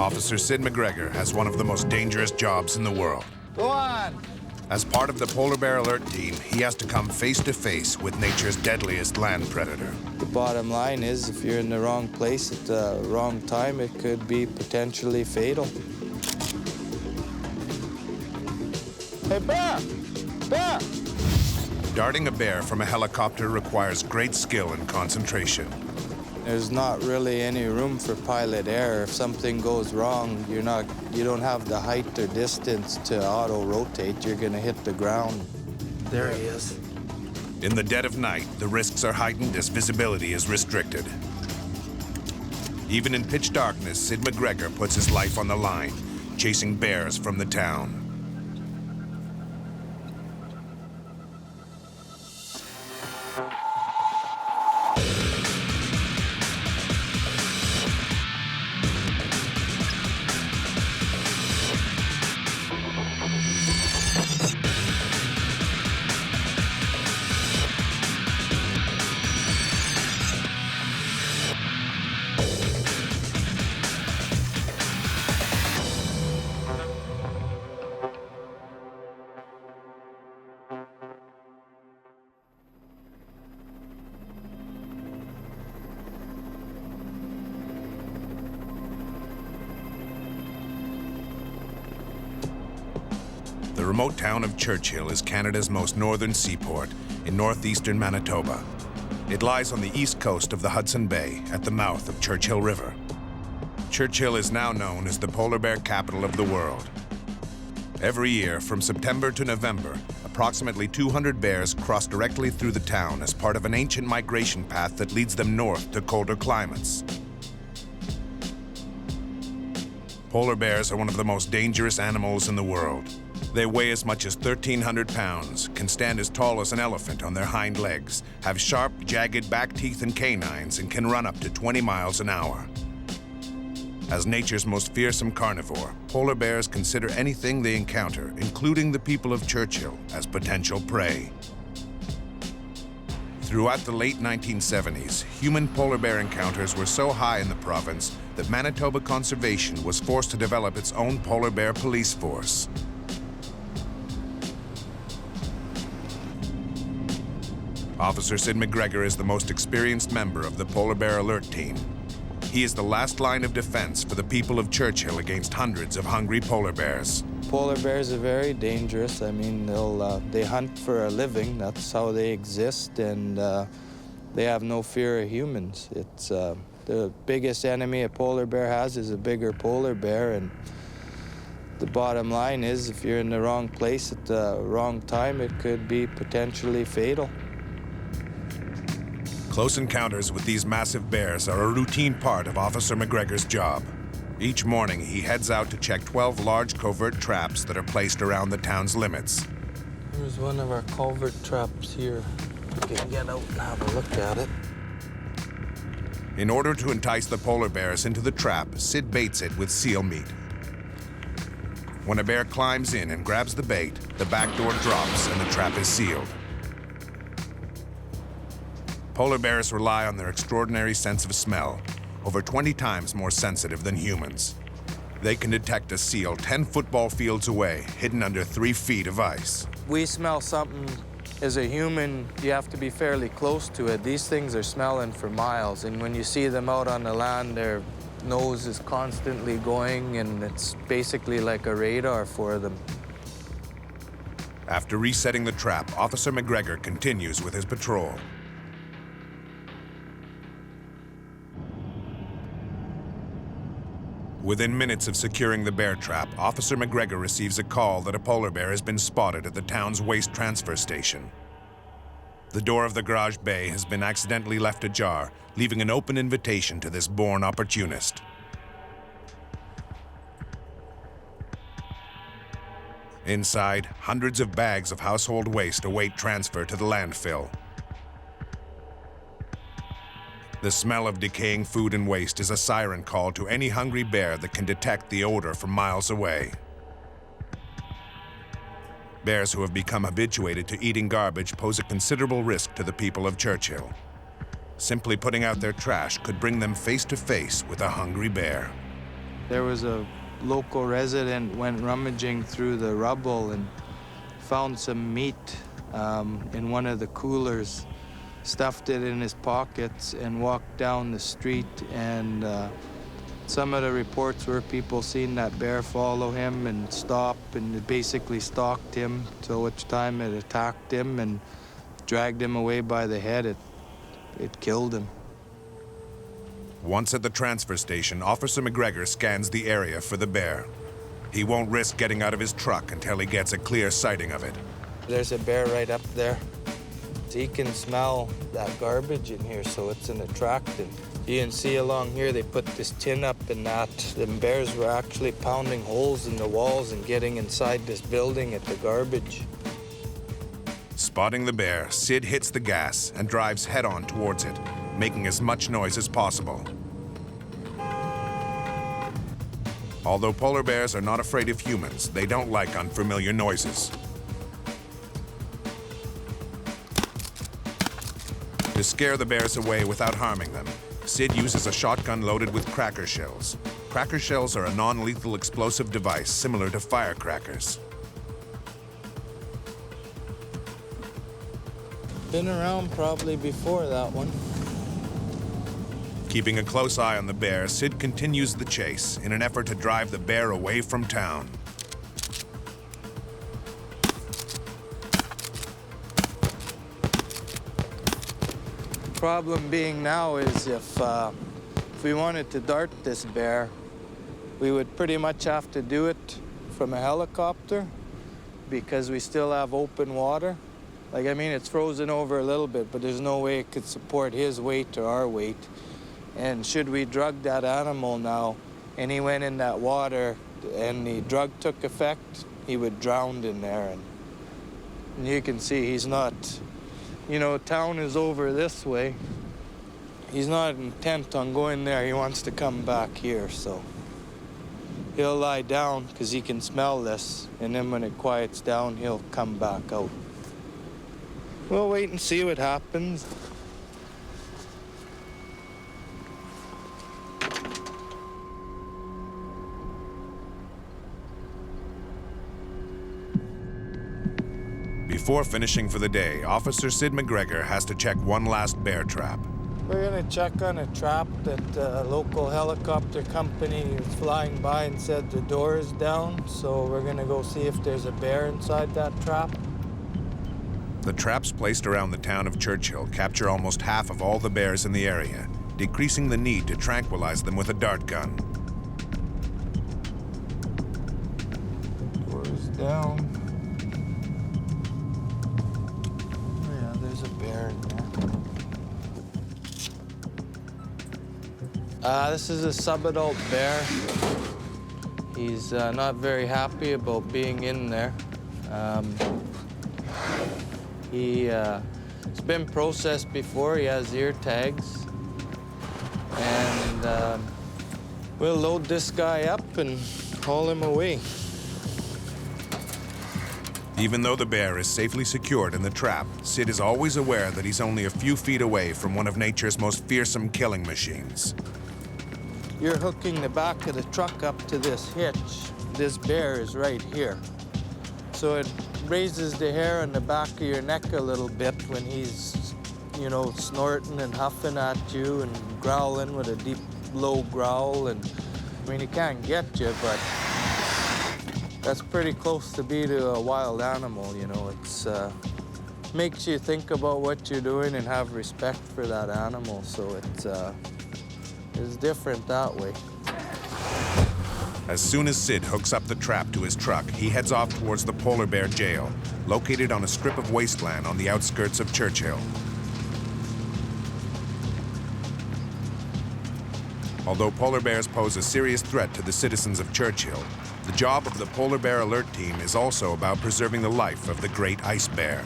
Officer Syd McGregor has one of the most dangerous jobs in the world. Go on! As part of the Polar Bear Alert Team, he has to come face to face with nature's deadliest land predator. The bottom line is, if you're in the wrong place at the wrong time, it could be potentially fatal. Hey, bear! Bear! Darting a bear from a helicopter requires great skill and concentration. There's not really any room for pilot error. If something goes wrong, you don't have the height or distance to auto-rotate. You're gonna hit the ground. There he is. In the dead of night, the risks are heightened as visibility is restricted. Even in pitch darkness, Syd McGregor puts his life on the line, chasing bears from the town. The remote town of Churchill is Canada's most northern seaport in northeastern Manitoba. It lies on the east coast of the Hudson Bay at the mouth of Churchill River. Churchill is now known as the polar bear capital of the world. Every year, from September to November, approximately 200 bears cross directly through the town as part of an ancient migration path that leads them north to colder climates. Polar bears are one of the most dangerous animals in the world. They weigh as much as 1,300 pounds, can stand as tall as an elephant on their hind legs, have sharp, jagged back teeth and canines, and can run up to 20 miles an hour. As nature's most fearsome carnivore, polar bears consider anything they encounter, including the people of Churchill, as potential prey. Throughout the late 1970s, human polar bear encounters were so high in the province that Manitoba Conservation was forced to develop its own polar bear police force. Officer Syd McGregor is the most experienced member of the Polar Bear Alert Team. He is the last line of defense for the people of Churchill against hundreds of hungry polar bears. Polar bears are very dangerous. I mean, they hunt for a living. That's how they exist, and they have no fear of humans. It's the biggest enemy a polar bear has is a bigger polar bear, and the bottom line is, if you're in the wrong place at the wrong time, it could be potentially fatal. Close encounters with these massive bears are a routine part of Officer McGregor's job. Each morning, he heads out to check 12 large covert traps that are placed around the town's limits. Here's one of our culvert traps here. We can get out and have a look at it. In order to entice the polar bears into the trap, Syd baits it with seal meat. When a bear climbs in and grabs the bait, the back door drops and the trap is sealed. Polar bears rely on their extraordinary sense of smell, over 20 times more sensitive than humans. They can detect a seal 10 football fields away, hidden under 3 feet of ice. We smell something. As a human, you have to be fairly close to it. These things are smelling for miles, and when you see them out on the land, their nose is constantly going, and it's basically like a radar for them. After resetting the trap, Officer McGregor continues with his patrol. Within minutes of securing the bear trap, Officer McGregor receives a call that a polar bear has been spotted at the town's waste transfer station. The door of the garage bay has been accidentally left ajar, leaving an open invitation to this born opportunist. Inside, hundreds of bags of household waste await transfer to the landfill. The smell of decaying food and waste is a siren call to any hungry bear that can detect the odor from miles away. Bears who have become habituated to eating garbage pose a considerable risk to the people of Churchill. Simply putting out their trash could bring them face to face with a hungry bear. There was a local resident went rummaging through the rubble and found some meat in one of the coolers, stuffed it in his pockets and walked down the street. And some of the reports were people seen that bear follow him and stop, and it basically stalked him till which time it attacked him and dragged him away by the head. It killed him. Once at the transfer station, Officer McGregor scans the area for the bear. He won't risk getting out of his truck until he gets a clear sighting of it. There's a bear right up there. He can smell that garbage in here, so it's an attractant. You can see along here they put this tin up and that. The bears were actually pounding holes in the walls and getting inside this building at the garbage. Spotting the bear, Syd hits the gas and drives head-on towards it, making as much noise as possible. Although polar bears are not afraid of humans, they don't like unfamiliar noises. To scare the bears away without harming them, Syd uses a shotgun loaded with cracker shells. Cracker shells are a non-lethal explosive device similar to firecrackers. Been around probably before that one. Keeping a close eye on the bear, Syd continues the chase in an effort to drive the bear away from town. Problem being now is if we wanted to dart this bear, we would pretty much have to do it from a helicopter because we still have open water. Like, I mean, it's frozen over a little bit, but there's no way it could support his weight or our weight. And should we drug that animal now, and he went in that water, and the drug took effect, he would drown in there. And you can see he's not, you know, town is over this way. He's not intent on going there. He wants to come back here, so he'll lie down because he can smell this, and then when it quiets down, he'll come back out. We'll wait and see what happens. Before finishing for the day, Officer Syd McGregor has to check one last bear trap. We're gonna check on a trap that a local helicopter company was flying by and said the door is down, so we're gonna go see if there's a bear inside that trap. The traps placed around the town of Churchill capture almost half of all the bears in the area, decreasing the need to tranquilize them with a dart gun. Door is down. Oh yeah, there's a bear in there. This is a subadult bear. He's not very happy about being in there. It's been processed before. He has ear tags. And we'll load this guy up and haul him away. Even though the bear is safely secured in the trap, Syd is always aware that he's only a few feet away from one of nature's most fearsome killing machines. You're hooking the back of the truck up to this hitch. This bear is right here. So it raises the hair on the back of your neck a little bit when he's, you know, snorting and huffing at you and growling with a deep, low growl. And I mean, he can't get you, but that's pretty close to be to a wild animal, you know. It's makes you think about what you're doing and have respect for that animal. So it's different that way. As soon as Syd hooks up the trap to his truck, he heads off towards the polar bear jail, located on a strip of wasteland on the outskirts of Churchill. Although polar bears pose a serious threat to the citizens of Churchill, the job of the Polar Bear Alert Team is also about preserving the life of the great ice bear.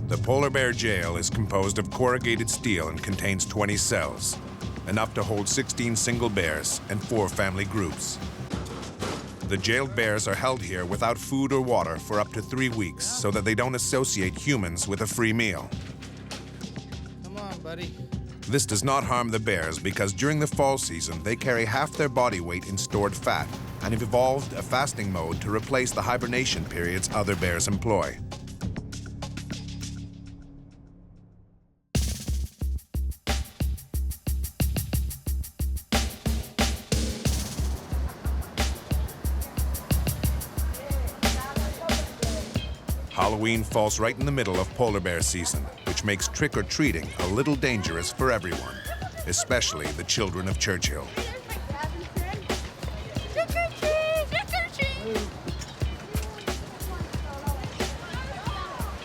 The polar bear jail is composed of corrugated steel and contains 20 cells, enough to hold 16 single bears and 4 family groups. The jailed bears are held here without food or water for up to 3 weeks so that they don't associate humans with a free meal. Come on, buddy. This does not harm the bears because during the fall season, they carry half their body weight in stored fat and have evolved a fasting mode to replace the hibernation periods other bears employ. Halloween falls right in the middle of polar bear season, which makes trick-or-treating a little dangerous for everyone, especially the children of Churchill.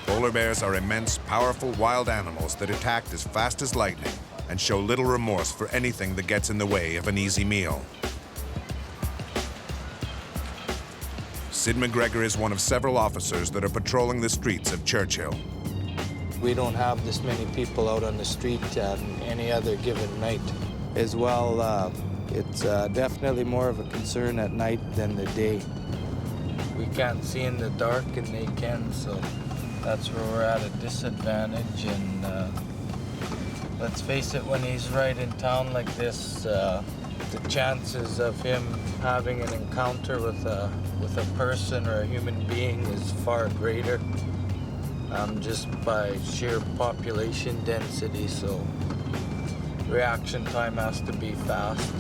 Polar bears are immense, powerful wild animals that attack as fast as lightning and show little remorse for anything that gets in the way of an easy meal. Syd McGregor is one of several officers that are patrolling the streets of Churchill. We don't have this many people out on the street on any other given night. As well, it's definitely more of a concern at night than the day. We can't see in the dark and they can, so that's where we're at a disadvantage. And let's face it, when he's right in town like this, the chances of him having an encounter with a person or a human being is far greater, just by sheer population density, so reaction time has to be fast.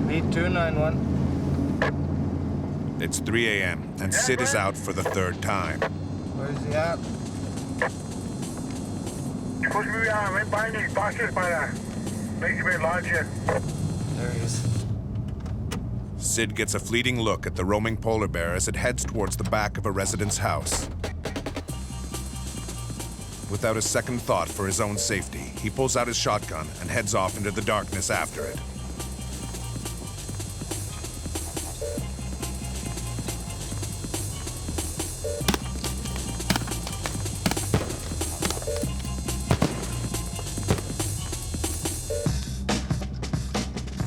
B291. It's 3 a.m. and Syd is out for the third time. Where's he at? Supposed to be right behind these boxes by the Lakeshore Lodge here. There he is. Syd gets a fleeting look at the roaming polar bear as it heads towards the back of a resident's house. Without a second thought for his own safety, he pulls out his shotgun and heads off into the darkness after it.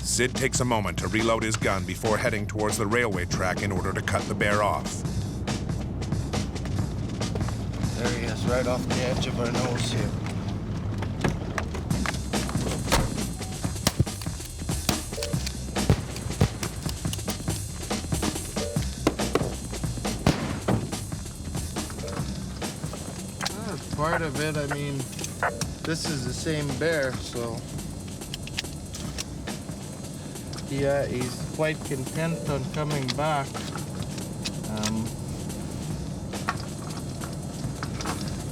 Syd takes a moment to reload his gun before heading towards the railway track in order to cut the bear off. There he is, right off the edge of our nose here. That's part of it. I mean, this is the same bear, so yeah, he's quite content on coming back.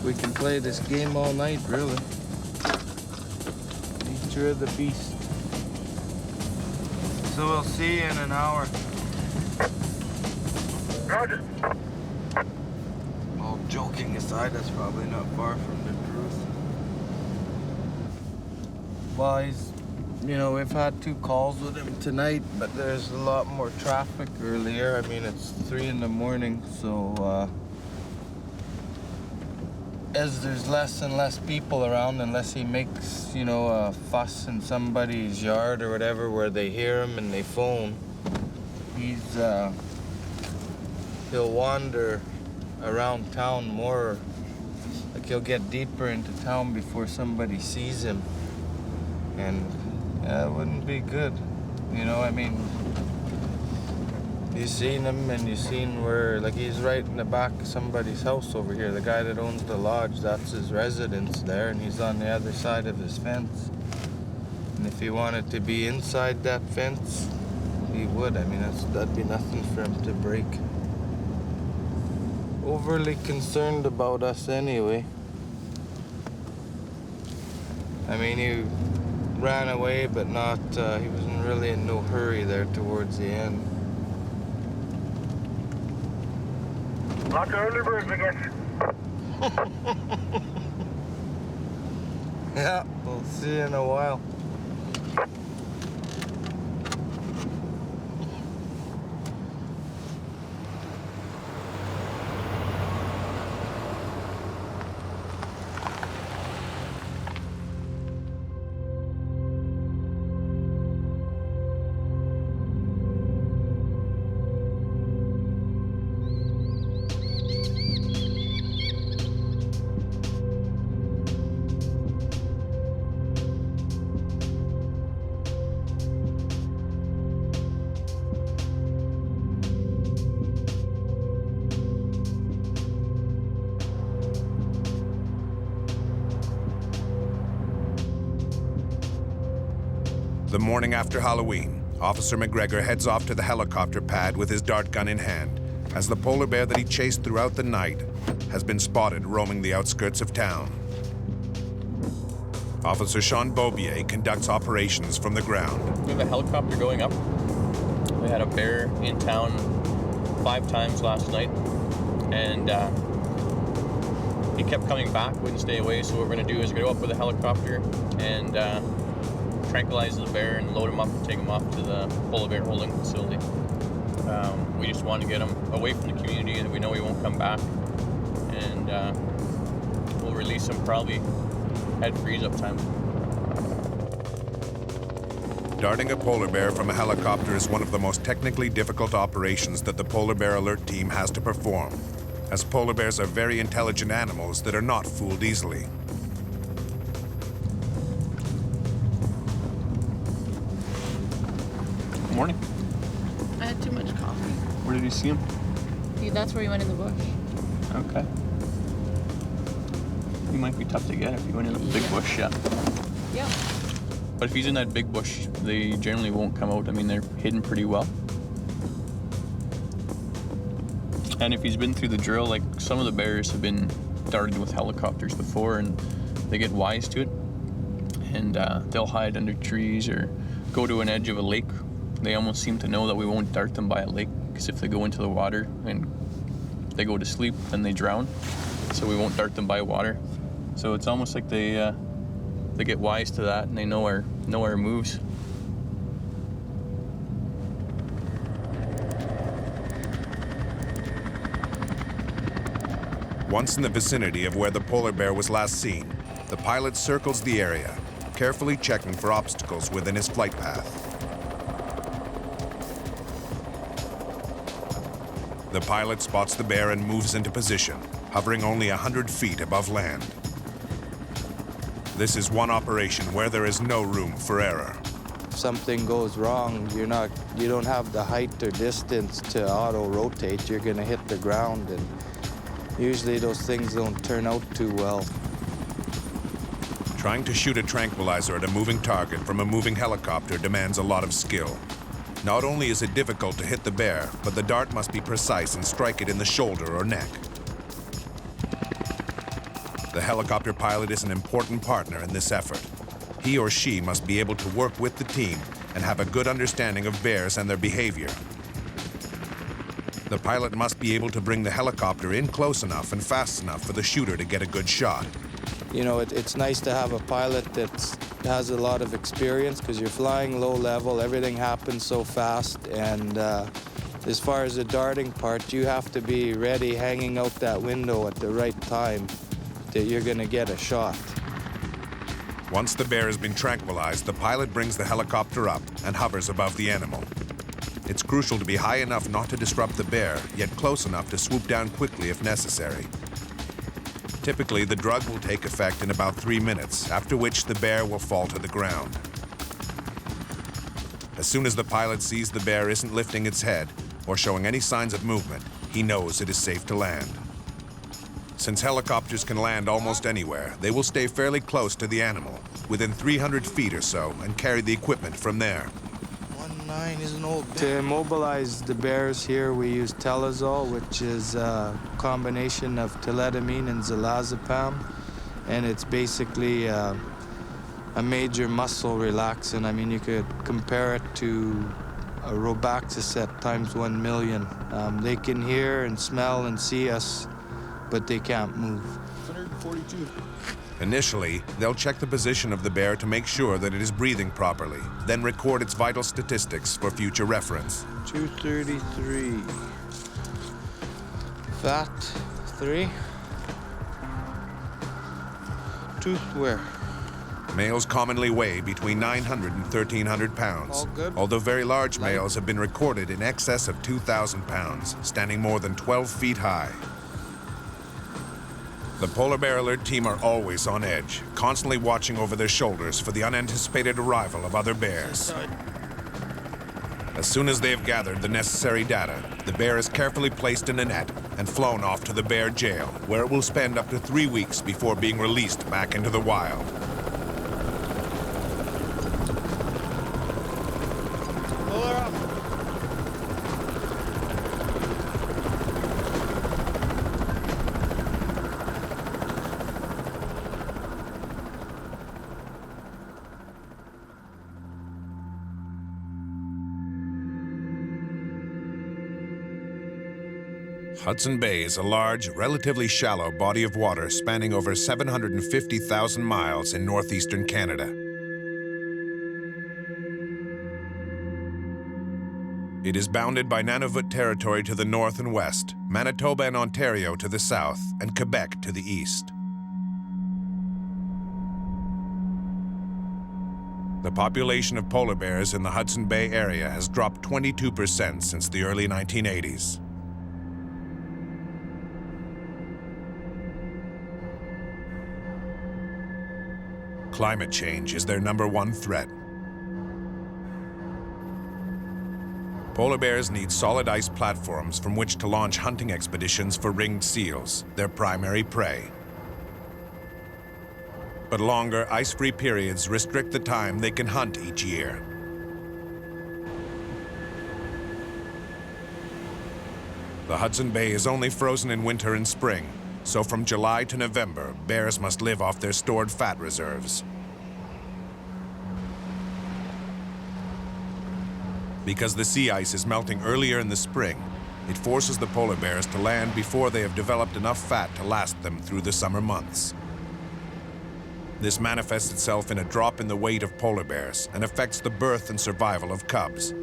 We can play this game all night, really. Nature of the beast. So we'll see you in an hour. Roger. All joking aside, that's probably not far from the truth. Well, he's, you know, we've had 2 calls with him tonight, but there's a lot more traffic earlier. I mean, it's 3 in the morning, so as there's less and less people around, unless he makes, you know, a fuss in somebody's yard or whatever where they hear him and they phone, he'll wander around town more. Like, he'll get deeper into town before somebody sees him. And it wouldn't be good. You know, I mean, you've seen him and you've seen where, like, he's right in the back of somebody's house over here. The guy that owns the lodge, that's his residence there, and he's on the other side of his fence. And if he wanted to be inside that fence, he would. I mean, that'd be nothing for him to break. Overly concerned about us anyway. I mean, he ran away, but not, he wasn't really in no hurry there towards the end. Lots of early birds, I guess. Yeah, we'll see you in a while. The morning after Halloween, Officer McGregor heads off to the helicopter pad with his dart gun in hand, as the polar bear that he chased throughout the night has been spotted roaming the outskirts of town. Officer Sean Beaubier conducts operations from the ground. We have a helicopter going up. We had a bear in town 5 times last night, and he kept coming back, wouldn't stay away. So what we're going to do is go up with a helicopter and tranquilize the bear and load him up and take him off to the polar bear holding facility. We just want to get him away from the community, and we know he won't come back. And we'll release him probably at freeze-up time. Darting a polar bear from a helicopter is one of the most technically difficult operations that the Polar Bear Alert Team has to perform, as polar bears are very intelligent animals that are not fooled easily. Good morning. I had too much coffee. Where did you see him? That's where he went in the bush. Okay. He might be tough to get if he went in the big bush, yeah. Yeah. But if he's in that big bush, they generally won't come out. I mean, they're hidden pretty well. And if he's been through the drill, like some of the bears have been darted with helicopters before, and they get wise to it. And they'll hide under trees or go to an edge of a lake. They almost seem to know that we won't dart them by a lake, because if they go into the water and they go to sleep, then they drown. So we won't dart them by water. So it's almost like they get wise to that, and they know our moves. Once in the vicinity of where the polar bear was last seen, the pilot circles the area, carefully checking for obstacles within his flight path. The pilot spots the bear and moves into position, hovering only 100 feet above land. This is one operation where there is no room for error. If something goes wrong, you don't have the height or distance to auto-rotate. You're gonna hit the ground, and usually those things don't turn out too well. Trying to shoot a tranquilizer at a moving target from a moving helicopter demands a lot of skill. Not only is it difficult to hit the bear, but the dart must be precise and strike it in the shoulder or neck. The helicopter pilot is an important partner in this effort. He or she must be able to work with the team and have a good understanding of bears and their behavior. The pilot must be able to bring the helicopter in close enough and fast enough for the shooter to get a good shot. You know, it's nice to have a pilot that has a lot of experience, because you're flying low level, everything happens so fast, and as far as the darting part, you have to be ready, hanging out that window at the right time, that you're gonna get a shot. Once the bear has been tranquilized, the pilot brings the helicopter up and hovers above the animal. It's crucial to be high enough not to disrupt the bear, yet close enough to swoop down quickly if necessary. Typically, the drug will take effect in about 3 minutes, after which the bear will fall to the ground. As soon as the pilot sees the bear isn't lifting its head or showing any signs of movement, he knows it is safe to land. Since helicopters can land almost anywhere, they will stay fairly close to the animal, within 300 feet or so, and carry the equipment from there. 1-9 is an old bear. To immobilize the bears here, we use telazol, which is a combination of talidomide and zolazepam, and it's basically a major muscle relaxant. I mean, you could compare it to a Robaxacet times 1 million. They can hear and smell and see us, but they can't move. 142. Initially, they'll check the position of the bear to make sure that it is breathing properly, then record its vital statistics for future reference. 233. Fat, 3. Tooth where? Males commonly weigh between 900 and 1,300 pounds, All good. although very large males have been recorded in excess of 2,000 pounds, standing more than 12 feet high. The Polar Bear Alert Team are always on edge, constantly watching over their shoulders for the unanticipated arrival of other bears. As soon as they have gathered the necessary data, the bear is carefully placed in a net and flown off to the bear jail, where it will spend up to 3 weeks before being released back into the wild. Hudson Bay is a large, relatively shallow body of water spanning over 750,000 miles in northeastern Canada. It is bounded by Nunavut territory to the north and west, Manitoba and Ontario to the south, and Quebec to the east. The population of polar bears in the Hudson Bay area has dropped 22% since the early 1980s. Climate change is their #1 threat. Polar bears need solid ice platforms from which to launch hunting expeditions for ringed seals, their primary prey. But longer, ice-free periods restrict the time they can hunt each year. The Hudson Bay is only frozen in winter and spring, so from July to November, bears must live off their stored fat reserves. Because the sea ice is melting earlier in the spring, it forces the polar bears to land before they have developed enough fat to last them through the summer months. This manifests itself in a drop in the weight of polar bears and affects the birth and survival of cubs.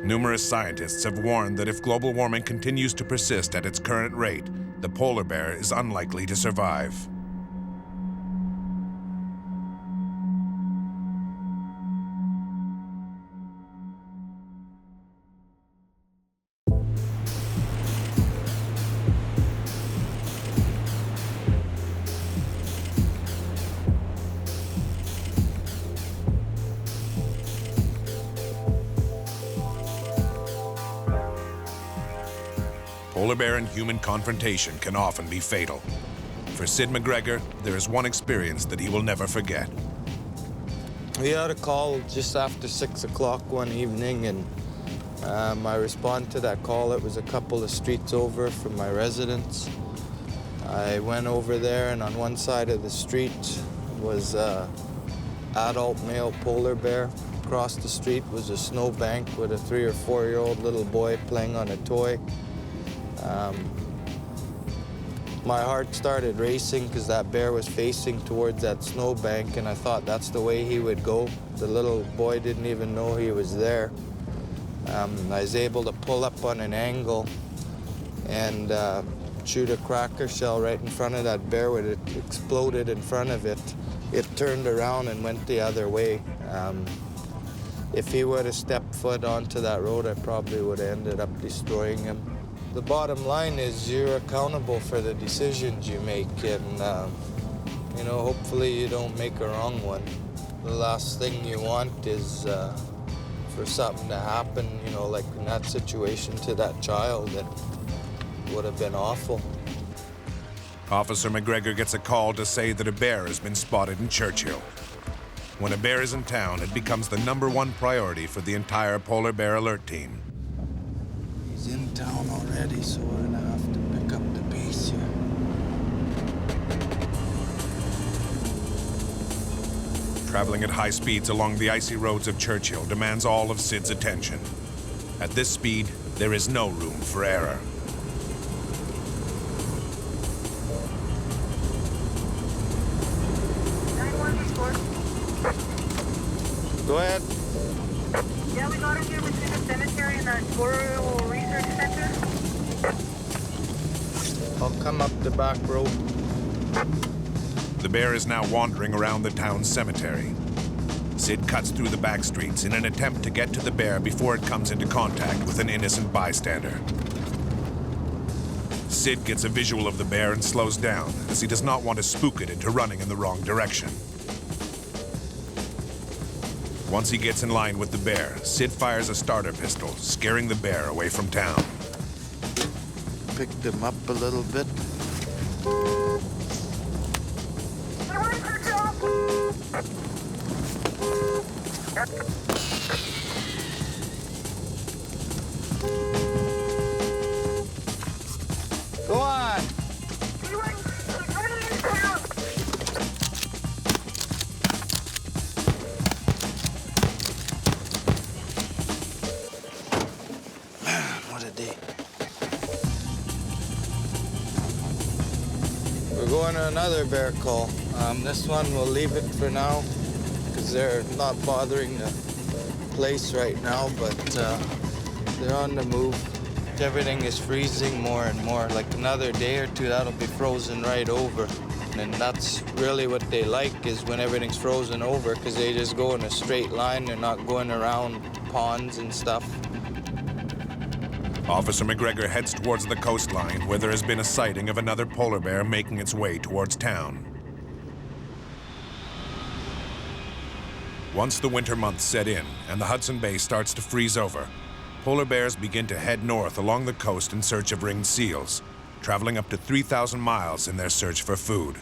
Numerous scientists have warned that if global warming continues to persist at its current rate, the polar bear is unlikely to survive. Polar bear and human confrontation can often be fatal. For Syd McGregor, there is one experience that he will never forget. We had a call just after 6 o'clock one evening, and I responded to that call. It was a couple of streets over from my residence. I went over there, and on one side of the street was an adult male polar bear. Across the street was a snowbank with a 3 or 4-year-old little boy playing on a toy. My heart started racing because that bear was facing towards that snowbank, and I thought that's the way he would go. The little boy didn't even know he was there. I was able to pull up on an angle and shoot a cracker shell right in front of that bear. When it exploded in front of it, it turned around and went the other way. If he would have stepped foot onto that road, I probably would have ended up destroying him. The bottom line is you're accountable for the decisions you make, and you know, hopefully you don't make a wrong one. The last thing you want is for something to happen, you know, like in that situation to that child. That would have been awful. Officer McGregor gets a call to say that a bear has been spotted in Churchill. When a bear is in town, it becomes the #1 priority for the entire polar bear alert team. He's in town already, so we're gonna have to pick up the pace here. Traveling at high speeds along the icy roads of Churchill demands all of Syd's attention. At this speed, there is no room for error. Go ahead. Yeah, we got him here between the cemetery and that Rural Research Center. I'll come up the back road. The bear is now wandering around the town's cemetery. Syd cuts through the back streets in an attempt to get to the bear before it comes into contact with an innocent bystander. Syd gets a visual of the bear and slows down, as he does not want to spook it into running in the wrong direction. Once he gets in line with the bear, Syd fires a starter pistol, scaring the bear away from town. Picked him up a little bit. Go on. going to another bear call. This one we'll leave it for now because they're not bothering the place right now, but they're on the move. Everything is freezing more and more. Like another day or two, that'll be frozen right over. And that's really what they like, is when everything's frozen over, because they just go in a straight line. They're not going around ponds and stuff. Officer McGregor heads towards the coastline, where there has been a sighting of another polar bear making its way towards town. Once the winter months set in and the Hudson Bay starts to freeze over, polar bears begin to head north along the coast in search of ringed seals, traveling up to 3,000 miles in their search for food.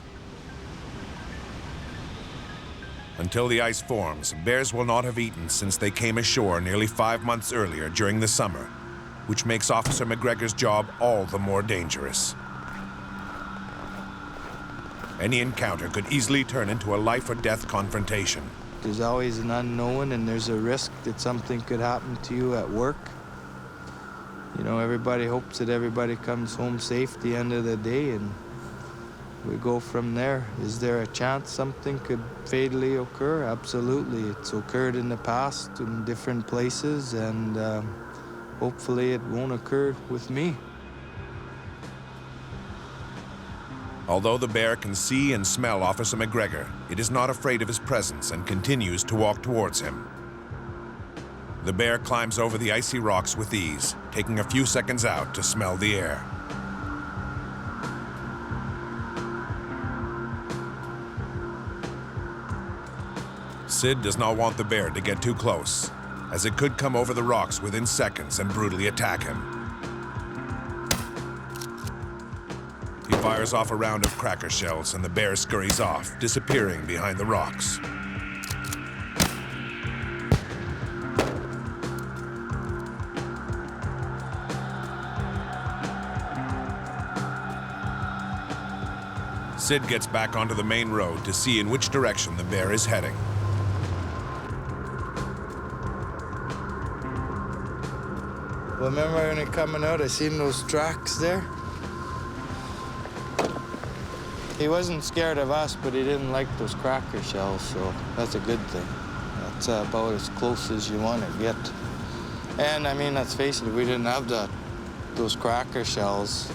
Until the ice forms, bears will not have eaten since they came ashore nearly 5 months earlier during the summer, which makes Officer McGregor's job all the more dangerous. Any encounter could easily turn into a life or death confrontation. There's always an unknown, and there's a risk that something could happen to you at work. You know, everybody hopes that everybody comes home safe at the end of the day, and we go from there. Is there a chance something could fatally occur? Absolutely. It's occurred in the past in different places, and hopefully it won't occur with me. Although the bear can see and smell Officer McGregor, it is not afraid of his presence and continues to walk towards him. The bear climbs over the icy rocks with ease, taking a few seconds out to smell the air. Syd does not want the bear to get too close, as it could come over the rocks within seconds and brutally attack him. He fires off a round of cracker shells and the bear scurries off, disappearing behind the rocks. Syd gets back onto the main road to see in which direction the bear is heading. Well, remember when it coming out, I seen those tracks there? He wasn't scared of us, but he didn't like those cracker shells, so that's a good thing. That's about as close as you want to get. And I mean, let's face it, if we didn't have those cracker shells,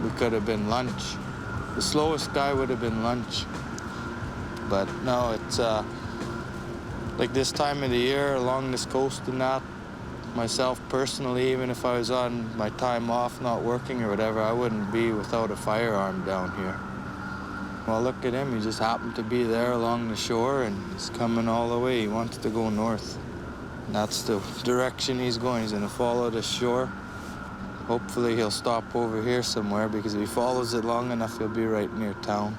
we could have been lunch. The slowest guy would have been lunch. But no, it's like this time of the year along this coast and that, myself personally, even if I was on my time off, not working or whatever, I wouldn't be without a firearm down here. Well, look at him. He just happened to be there along the shore, and he's coming all the way. He wants to go north. And that's the direction he's going. He's going to follow the shore. Hopefully he'll stop over here somewhere, because if he follows it long enough, he'll be right near town.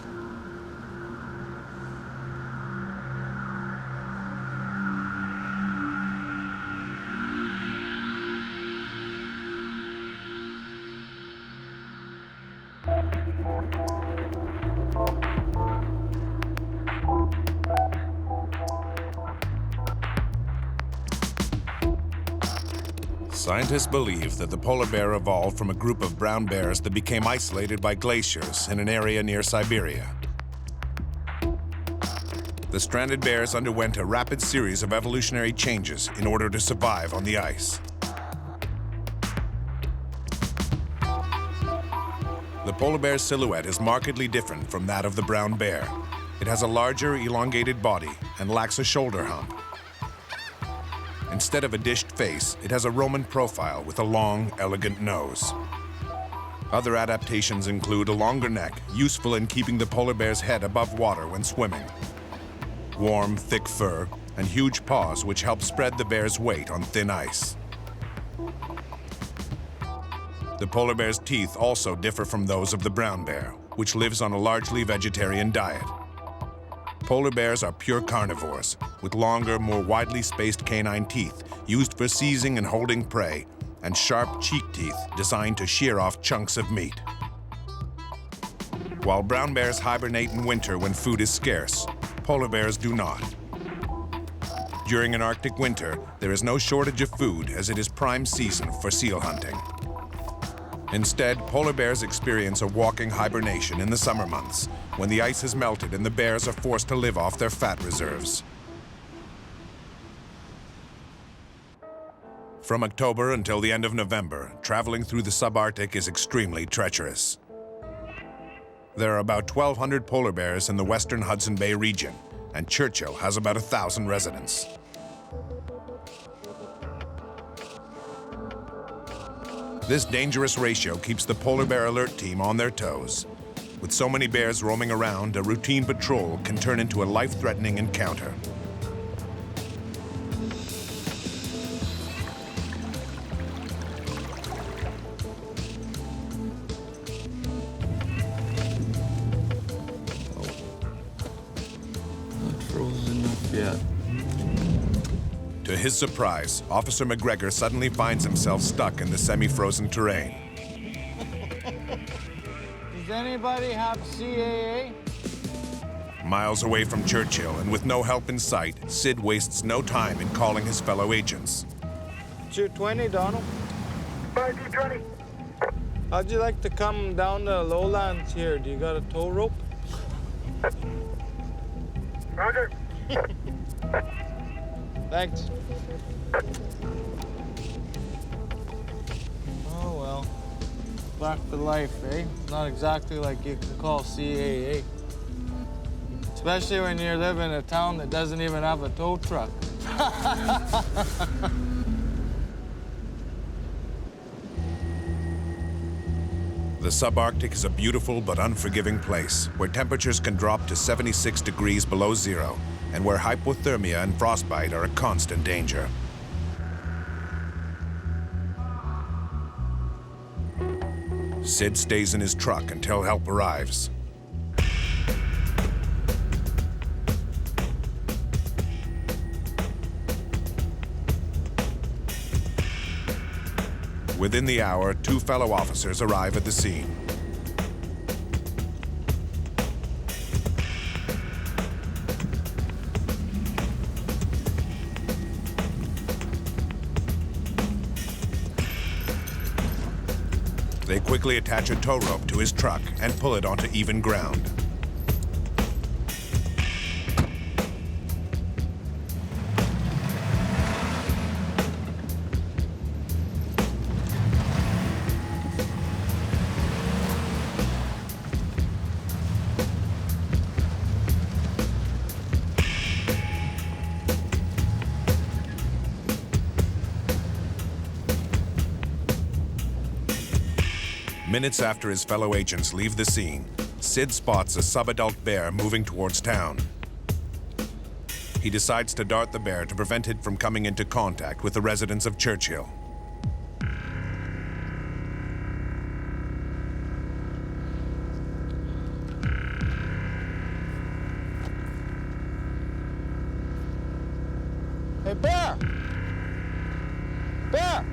Scientists believe that the polar bear evolved from a group of brown bears that became isolated by glaciers in an area near Siberia. The stranded bears underwent a rapid series of evolutionary changes in order to survive on the ice. The polar bear's silhouette is markedly different from that of the brown bear. It has a larger, elongated body and lacks a shoulder hump. Instead of a dished face, it has a Roman profile with a long, elegant nose. Other adaptations include a longer neck, useful in keeping the polar bear's head above water when swimming. Warm, thick fur, and huge paws which help spread the bear's weight on thin ice. The polar bear's teeth also differ from those of the brown bear, which lives on a largely vegetarian diet. Polar bears are pure carnivores, with longer, more widely spaced canine teeth used for seizing and holding prey, and sharp cheek teeth designed to shear off chunks of meat. While brown bears hibernate in winter when food is scarce, polar bears do not. During an Arctic winter, there is no shortage of food, as it is prime season for seal hunting. Instead, polar bears experience a walking hibernation in the summer months, when the ice has melted and the bears are forced to live off their fat reserves. From October until the end of November, traveling through the subarctic is extremely treacherous. There are about 1,200 polar bears in the western Hudson Bay region, and Churchill has about 1,000 residents. This dangerous ratio keeps the Polar Bear Alert Team on their toes. With so many bears roaming around, a routine patrol can turn into a life-threatening encounter. Not frozen enough yet. To his surprise, Officer McGregor suddenly finds himself stuck in the semi-frozen terrain. Does anybody have CAA? Miles away from Churchill and with no help in sight, Syd wastes no time in calling his fellow agents. It's your 20, Donald. 5D20. How'd you like to come down the lowlands here? Do you got a tow rope? Roger. Thanks. Oh well. Back to life, eh? Not exactly like you could call CAA. Especially when you live in a town that doesn't even have a tow truck. The subarctic is a beautiful but unforgiving place, where temperatures can drop to 76 degrees below zero, and where hypothermia and frostbite are a constant danger. Syd stays in his truck until help arrives. Within the hour, 2 fellow officers arrive at the scene. They quickly attach a tow rope to his truck and pull it onto even ground. Minutes after his fellow agents leave the scene, Syd spots a subadult bear moving towards town. He decides to dart the bear to prevent it from coming into contact with the residents of Churchill. Hey, bear! Bear!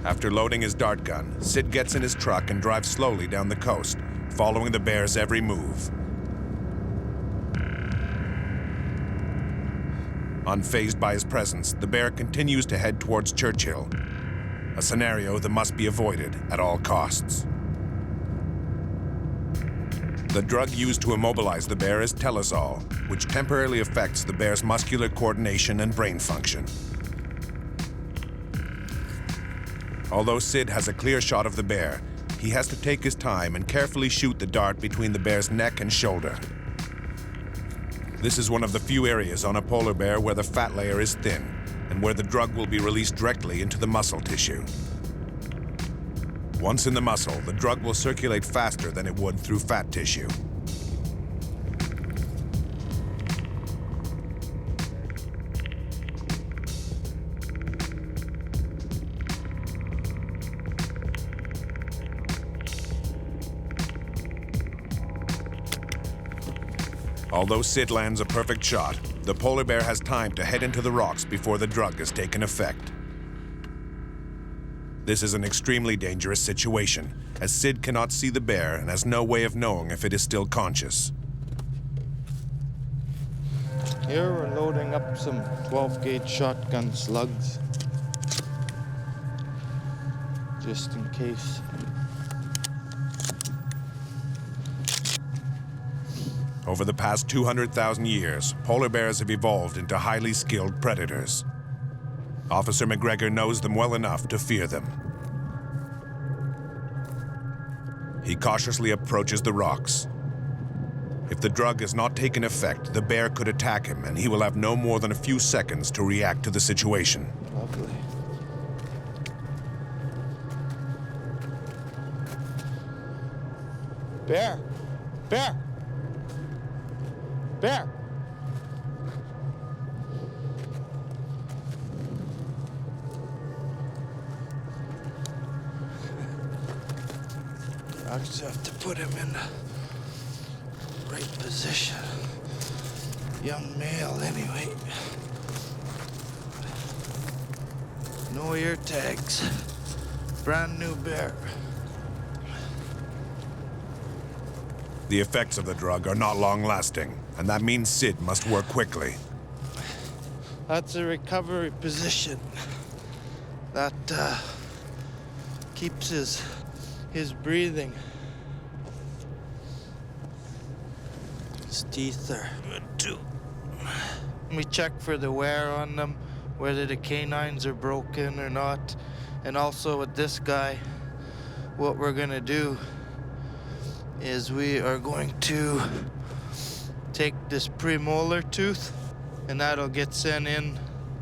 After loading his dart gun, Syd gets in his truck and drives slowly down the coast, following the bear's every move. Unfazed by his presence, the bear continues to head towards Churchill, a scenario that must be avoided at all costs. The drug used to immobilize the bear is Telazol, which temporarily affects the bear's muscular coordination and brain function. Although Syd has a clear shot of the bear, he has to take his time and carefully shoot the dart between the bear's neck and shoulder. This is one of the few areas on a polar bear where the fat layer is thin and where the drug will be released directly into the muscle tissue. Once in the muscle, the drug will circulate faster than it would through fat tissue. Although Syd lands a perfect shot, the polar bear has time to head into the rocks before the drug has taken effect. This is an extremely dangerous situation, as Syd cannot see the bear and has no way of knowing if it is still conscious. Here we're loading up some 12-gauge shotgun slugs, just in case. Over the past 200,000 years, polar bears have evolved into highly skilled predators. Officer McGregor knows them well enough to fear them. He cautiously approaches the rocks. If the drug has not taken effect, the bear could attack him, and he will have no more than a few seconds to react to the situation. Lovely. Bear! Bear! Bear! I just have to put him in the right position. Young male, anyway. No ear tags. Brand new bear. The effects of the drug are not long-lasting, and that means Syd must work quickly. That's a recovery position. That keeps his breathing. His teeth are good too. We check for the wear on them, whether the canines are broken or not. And also with this guy, what we're gonna do is we are going to take this premolar tooth, and that'll get sent in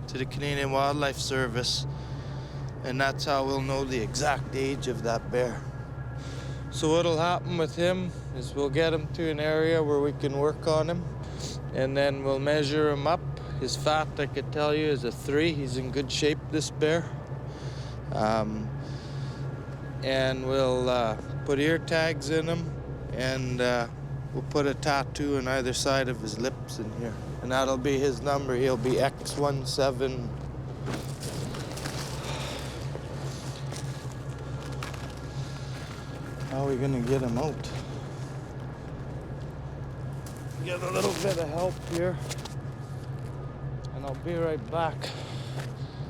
to the Canadian Wildlife Service, and that's how we'll know the exact age of that bear. So what'll happen with him is we'll get him to an area where we can work on him, and then we'll measure him up. His fat, I could tell you, is a 3. He's in good shape, this bear. And we'll put ear tags in him, and we'll put a tattoo on either side of his lips in here. And that'll be his number. He'll be X17. How are we gonna get him out? Get a little bit of help here, and I'll be right back.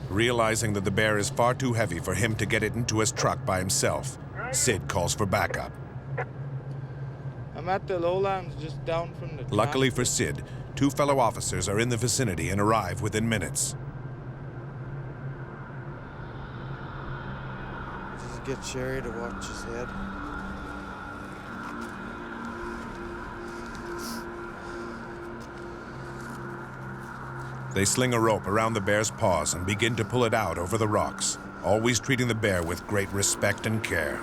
Realizing that the bear is far too heavy for him to get it into his truck by himself, Syd calls for backup. I'm at the lowlands just down from the Luckily for Syd, 2 fellow officers are in the vicinity and arrive within minutes. Just get Sherry to watch his head. They sling a rope around the bear's paws and begin to pull it out over the rocks, always treating the bear with great respect and care.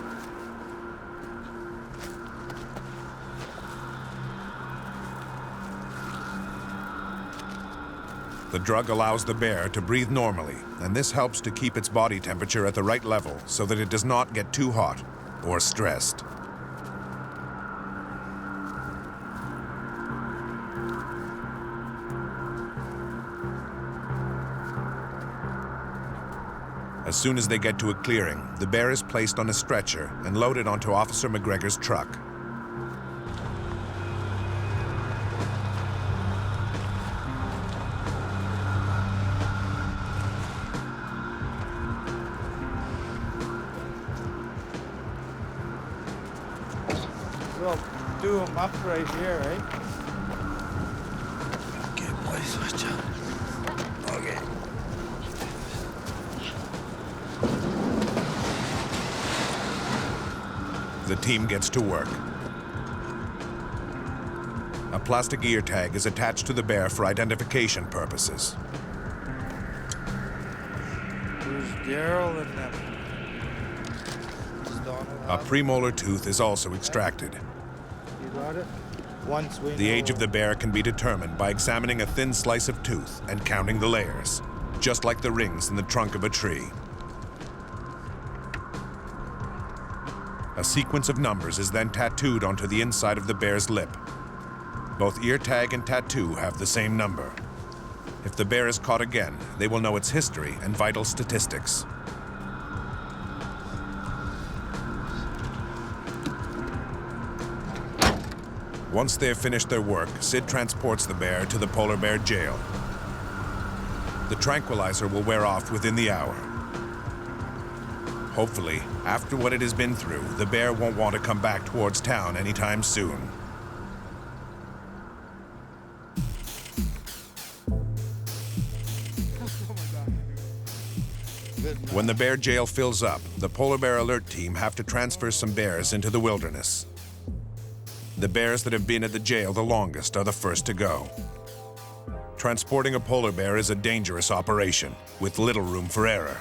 The drug allows the bear to breathe normally, and this helps to keep its body temperature at the right level so that it does not get too hot or stressed. As soon as they get to a clearing, the bear is placed on a stretcher and loaded onto Officer McGregor's truck. We'll do him up right here, right? Okay, boys, watch out. Okay. The team gets to work. A plastic ear tag is attached to the bear for identification purposes. Who's Daryl and them? A premolar tooth is also extracted. You got it? Once we The know age of the bear can be determined by examining a thin slice of tooth and counting the layers, just like the rings in the trunk of a tree. A sequence of numbers is then tattooed onto the inside of the bear's lip. Both ear tag and tattoo have the same number. If the bear is caught again, they will know its history and vital statistics. Once they have finished their work, Syd transports the bear to the polar bear jail. The tranquilizer will wear off within the hour. Hopefully, after what it has been through, the bear won't want to come back towards town anytime soon. When the bear jail fills up, the polar bear alert team have to transfer some bears into the wilderness. The bears that have been at the jail the longest are the first to go. Transporting a polar bear is a dangerous operation, with little room for error,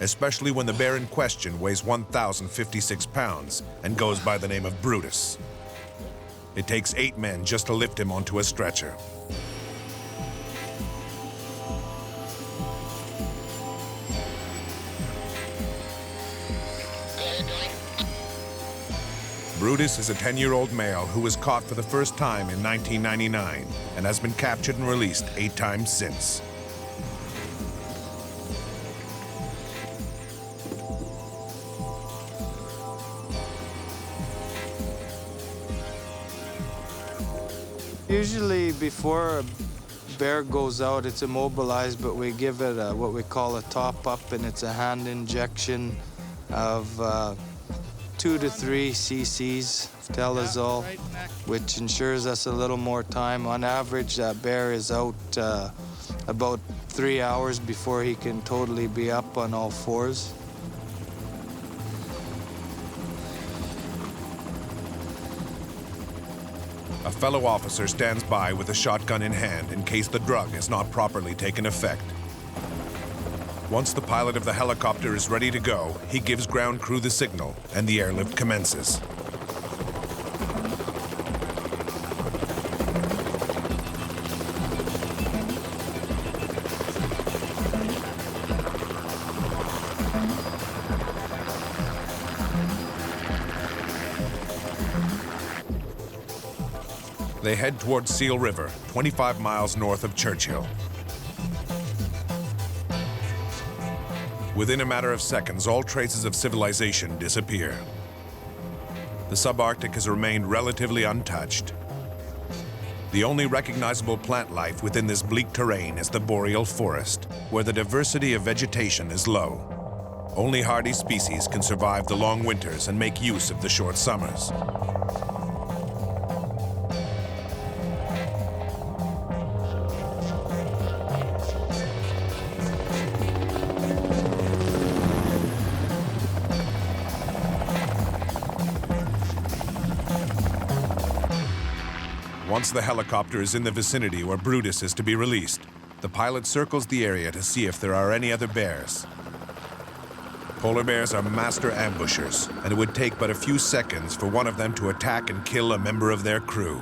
especially when the bear in question weighs 1,056 pounds and goes by the name of Brutus. It takes 8 men just to lift him onto a stretcher. Brutus is a 10-year-old male who was caught for the first time in 1999 and has been captured and released 8 times since. Usually before a bear goes out, it's immobilized, but we give it what we call a top-up, and it's a hand injection of 2 to 3 cc's of Telazol, which ensures us a little more time. On average, that bear is out about 3 hours before he can totally be up on all fours. A fellow officer stands by with a shotgun in hand in case the drug has not properly taken effect. Once the pilot of the helicopter is ready to go, he gives ground crew the signal, and the airlift commences. They head towards Seal River, 25 miles north of Churchill. Within a matter of seconds, all traces of civilization disappear. The subarctic has remained relatively untouched. The only recognizable plant life within this bleak terrain is the boreal forest, where the diversity of vegetation is low. Only hardy species can survive the long winters and make use of the short summers. Once the helicopter is in the vicinity where Brutus is to be released, the pilot circles the area to see if there are any other bears. Polar bears are master ambushers, and it would take but a few seconds for one of them to attack and kill a member of their crew.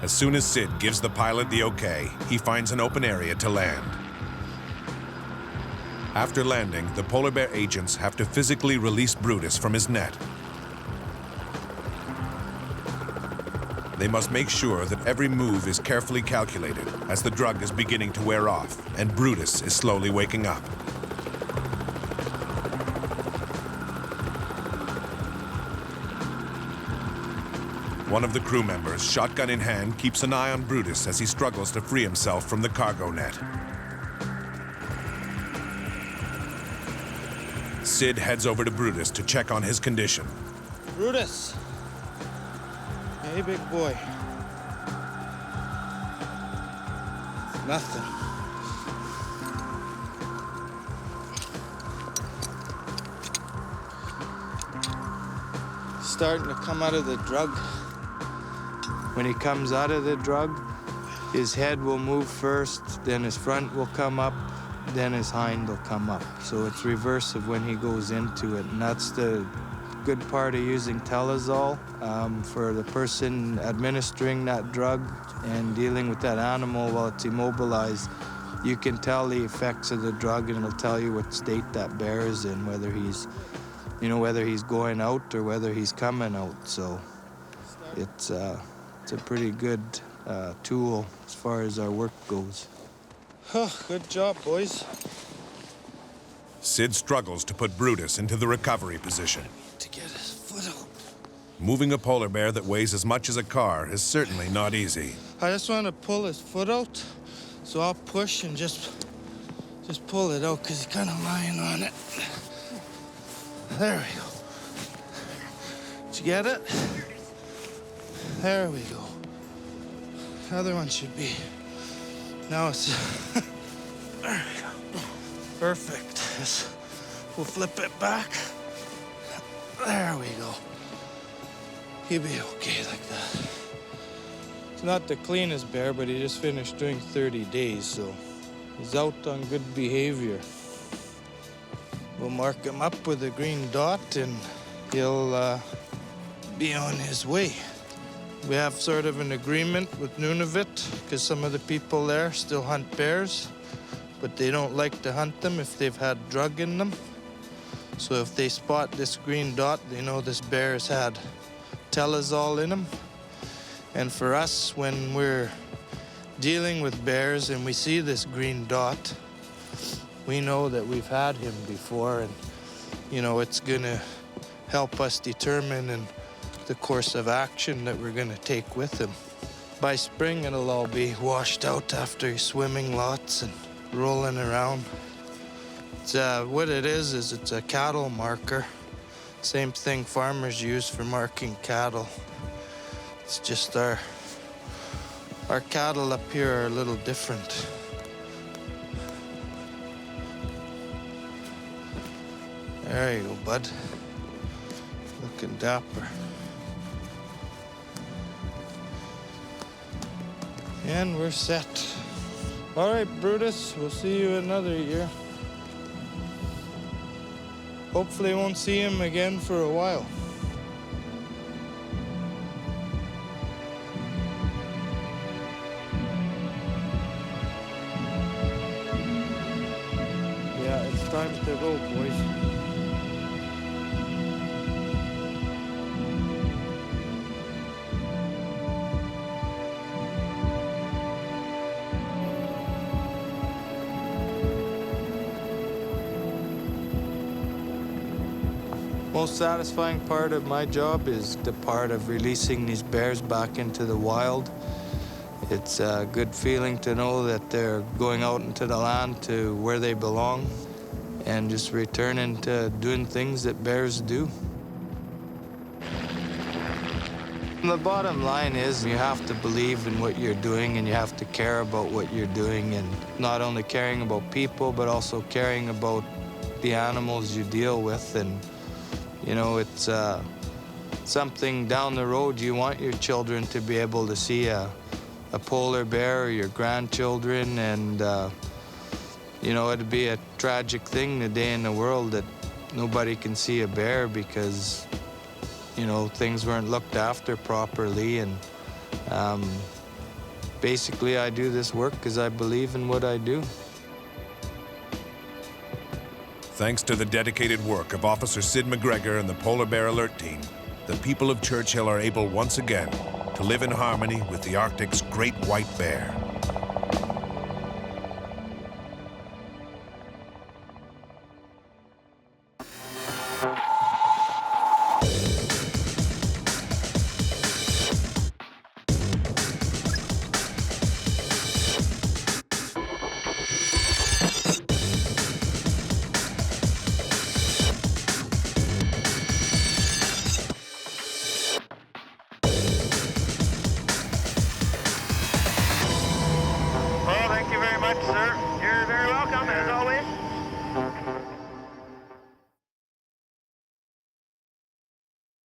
As soon as Syd gives the pilot the okay, he finds an open area to land. After landing, the polar bear agents have to physically release Brutus from his net. They must make sure that every move is carefully calculated as the drug is beginning to wear off and Brutus is slowly waking up. One of the crew members, shotgun in hand, keeps an eye on Brutus as he struggles to free himself from the cargo net. Syd heads over to Brutus to check on his condition. Brutus! Hey, big boy. Nothing. Starting to come out of the drug. When he comes out of the drug, his head will move first, then his front will come up, then his hind will come up. So it's reverse of when he goes into it, and that's the good part of using Telazol. For the person administering that drug and dealing with that animal while it's immobilized, you can tell the effects of the drug, and it'll tell you what state that bear is in, whether he's, whether he's going out or whether he's coming out. So it's a pretty good tool as far as our work goes. Good job, boys. Syd struggles to put Brutus into the recovery position. To get his foot out. Moving a polar bear that weighs as much as a car is certainly not easy. I just want to pull his foot out, so I'll push and just pull it out because he's kind of lying on it. There we go. Did you get it? There we go. The other one should be. Now it's. There we go. Perfect. We'll flip it back. There we go. He'll be okay like that. It's not the cleanest bear, but he just finished doing 30 days, so he's out on good behavior. We'll mark him up with a green dot, and he'll be on his way. We have sort of an agreement with Nunavut, because some of the people there still hunt bears, but they don't like to hunt them if they've had drug in them. So if they spot this green dot, they know this bear has had telazol in him. And for us, when we're dealing with bears and we see this green dot, we know that we've had him before, and it's gonna help us determine the course of action that we're gonna take with him. By spring, it'll all be washed out after he's swimming lots and rolling around. It's, what it is it's a cattle marker. Same thing farmers use for marking cattle. It's just our cattle up here are a little different. There you go, bud. Looking dapper. And we're set. All right, Brutus, we'll see you another year. Hopefully won't see him again for a while. Yeah, it's time to go, boys. Most satisfying part of my job is the part of releasing these bears back into the wild. It's a good feeling to know that they're going out into the land to where they belong and just returning to doing things that bears do. The bottom line is you have to believe in what you're doing, and you have to care about what you're doing, and not only caring about people, but also caring about the animals you deal with. And it's something down the road you want your children to be able to see a polar bear, or your grandchildren, and it'd be a tragic thing the day in the world that nobody can see a bear because things weren't looked after properly. And basically I do this work because I believe in what I do. Thanks to the dedicated work of Officer Syd McGregor and the Polar Bear Alert Team, the people of Churchill are able once again to live in harmony with the Arctic's great white bear.